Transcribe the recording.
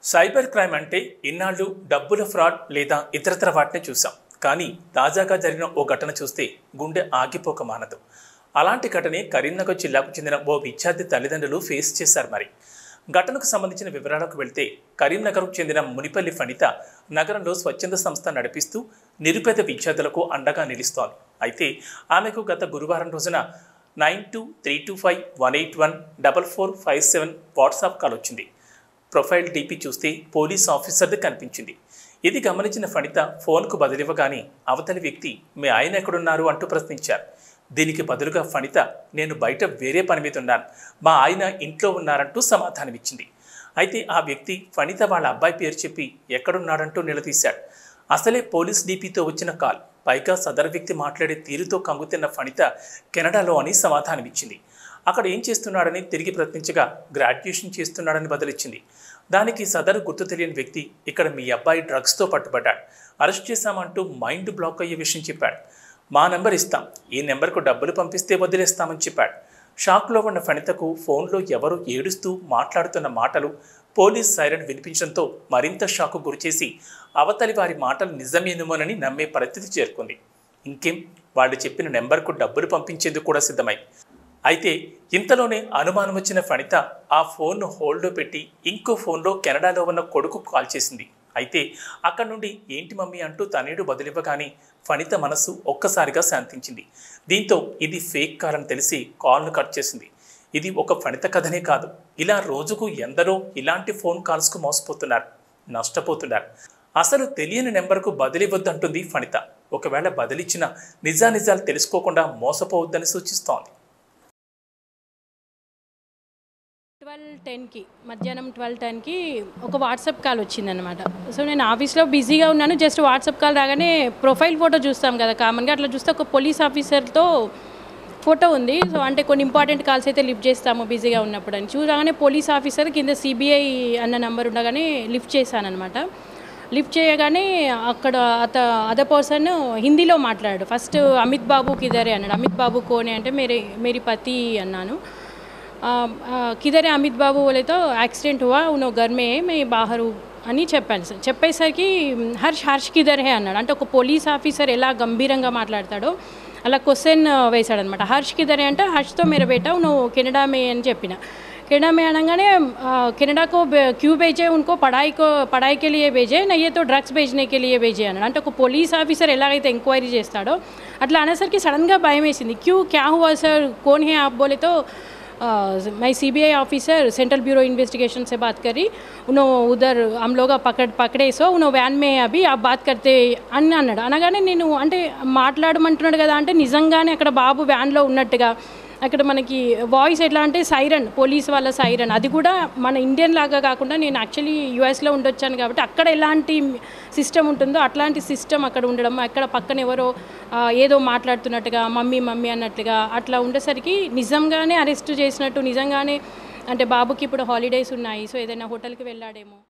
Cyber crime అంటే ఇన్నాళ్ళు డబ్బుల ఫ్రాడ్ లేదా ఇతరతర వాటిని చూసాం. కానీ తాజాగా జరిగిన ఓ ఘటన చూస్తే గుండె ఆగిపోక మానదు. అలాంటి ఘటనే కరీంనగర్ జిల్లాకు చెందిన ఓ విద్యార్థి తల్లిదండ్రులు ఫేస్ చేశారు. మరి ఘటనకు సంబంధించిన వివరాలకు వెళ్తే కరీంనగర్కు చెందిన మునిపల్లి ఫణిత నగరంలో స్వచ్ఛంద సంస్థ నడిపిస్తూ నిరుపేద విద్యార్థులకు అండగా నిలుస్తోంది. అయితే ఆమెకు గత గురువారం రోజున 923251814457 వాట్సాప్ కాల్ వచ్చింది. ప్రొఫైల్ డీపీ చూస్తే పోలీస్ ఆఫీసర్ది కనిపించింది. ఇది గమనించిన ఫణిత ఫోన్కు బదిలివ్వగానే అవతలి వ్యక్తి మీ ఆయన ఎక్కడున్నారు అంటూ ప్రశ్నించారు. దీనికి బదులుగా ఫణిత నేను బయట వేరే పని మీద ఉన్నాను, మా ఆయన ఇంట్లో ఉన్నారంటూ సమాధానమిచ్చింది. అయితే ఆ వ్యక్తి ఫణిత వాళ్ళ అబ్బాయి పేరు చెప్పి ఎక్కడున్నాడంటూ నిలదీశాడు. అసలే పోలీస్ డీపీతో వచ్చిన కాల్, పైగా సదరు వ్యక్తి మాట్లాడే తీరుతో కంగుతిన్న ఫణిత కెనడాలో అని సమాధానమిచ్చింది. అక్కడ ఏం చేస్తున్నాడని తిరిగి ప్రశ్నించగా గ్రాడ్యుయేషన్ చేస్తున్నాడని బదిలిచ్చింది. దానికి సదరు గుర్తు తెలియని వ్యక్తి ఇక్కడ మీ అబ్బాయి డ్రగ్స్తో పట్టుబడ్డాడు, అరెస్ట్ చేశామంటూ మైండ్ బ్లాక్ అయ్యే విషయం చెప్పాడు. మా నెంబర్ ఇస్తాం, ఈ నెంబర్కు డబ్బులు పంపిస్తే వదిలేస్తామని చెప్పాడు. షాక్లో ఉన్న ఫణితకు ఫోన్లో ఎవరో ఏడుస్తూ మాట్లాడుతున్న మాటలు, పోలీస్ సైరన్ వినిపించడంతో మరింత షాకు గురిచేసి అవతలి వారి మాటలు నిజమేనుమోనని నమ్మే పరిస్థితి చేరుకుంది. ఇంకేం, వాళ్ళు చెప్పిన నెంబర్కు డబ్బులు పంపించేందుకు కూడా సిద్ధమై. అయితే ఇంతలోనే అనుమానం వచ్చిన ఫణిత ఆ ఫోన్ను హోల్డ్లో పెట్టి ఇంకో ఫోన్లో కెనడాలో ఉన్న కొడుకు కాల్ చేసింది. అయితే అక్కడి నుండి ఏంటి మమ్మీ అంటూ తనేడు బదిలివ్వగానే ఫణిత మనసు ఒక్కసారిగా శాంతించింది. దీంతో ఇది ఫేక్ కాల్ అని తెలిసి కాల్ను కట్ చేసింది. ఇది ఒక ఫణిత కథనే కాదు, ఇలా రోజుకు ఎందరో ఇలాంటి ఫోన్ కాల్స్కు మోసపోతున్నారు, నష్టపోతున్నారు. అసలు తెలియని నెంబర్కు బదిలివద్దంటుంది ఫణిత. ఒకవేళ బదిలిచ్చిన నిజానిజాలు తెలుసుకోకుండా మోసపోవద్దని సూచిస్తోంది. 12:10కి మధ్యాహ్నం 12:10కి ఒక వాట్సాప్ కాల్ వచ్చిందనమాట. సో నేను ఆఫీస్లో బిజీగా ఉన్నాను. జస్ట్ వాట్సాప్ కాల్ రాగానే ప్రొఫైల్ ఫోటో చూస్తాం కదా కామన్గా, అట్లా చూస్తే ఒక పోలీస్ ఆఫీసర్తో ఫోటో ఉంది. సో అంటే కొన్ని ఇంపార్టెంట్ కాల్స్ అయితే లిఫ్ట్ చేస్తాము బిజీగా ఉన్నప్పుడు అని చూడగానే పోలీస్ ఆఫీసర్ కింద సిబిఐ అన్న నెంబర్ ఉండగానే లిఫ్ట్ చేశానమాట. లిఫ్ట్ చేయగానే అక్కడ అదర్ పర్సన్ హిందీలో మాట్లాడాడు. ఫస్ట్ అమిత్ బాబు కిదరే అన్నాడు. అమిత్ బాబు కోనే అంటే మేరీ పతి అన్నాను. किधर है अमित बाबू बोले तो एक्सीडेंट हुआ उन्होंने घर में है मैं बाहर हूँ అని చెప్పాను సార్. చెప్పేసరికి హర్ష్ కిదర్ హే అన్నాడు. అంటే ఒక పోలీస్ ఆఫీసర్ ఎలా గంభీరంగా మాట్లాడతాడో అలా క్వశ్చన్ వేశాడనమాట. హర్ష్ కిదర్ అంటే హర్ష్తో మేర బేటా నువ్వు కెనడా మే అని చెప్పిన. కెనడా మే అనగానే కెనడా को क्यों भेजे उनको पढ़ाई के लिए भेजे नहीं तो డ్రగ్స్ भेजने के लिए भेजे అన్నాడు. అంటే ఒక పోలీస్ ఆఫీసర్ ఎలాగైతే ఎంక్వైరీ చేస్తాడో అట్లా అనేసరికి సడన్గా భయం వేసింది. क्यों क्या हुआ सर कौन है आप बोले तो मैं CBI officer central bureau investigation से बात करी, उन्होंने उधर हम लोग पकड़े सो उन्होंने वैन में अभी आप बात करते అని అన్నాడు. అనగానే నేను అంటే మాట్లాడమంటున్నాడు కదా అంటే నిజంగానే అక్కడ బాబు వ్యాన్లో ఉన్నట్టుగా అక్కడ మనకి వాయిస్ ఎట్లా అంటే సైరన్, పోలీస్ వాళ్ళ సైరన్, అది కూడా మన ఇండియన్ లాగా కాకుండా నేను యాక్చువల్లీ యూఎస్లో ఉండొచ్చాను కాబట్టి అక్కడ ఎలాంటి సిస్టమ్ ఉంటుందో అట్లాంటి సిస్టమ్ అక్కడ ఉండడం, అక్కడ పక్కన ఎవరో ఏదో మాట్లాడుతున్నట్టుగా మమ్మీ మమ్మీ అన్నట్లుగా అట్లా ఉండేసరికి నిజంగానే అరెస్ట్ చేసినట్టు, నిజంగానే అంటే బాబుకి ఇప్పుడు హాలిడేస్ ఉన్నాయి సో ఏదైనా హోటల్కి వెళ్ళాడేమో.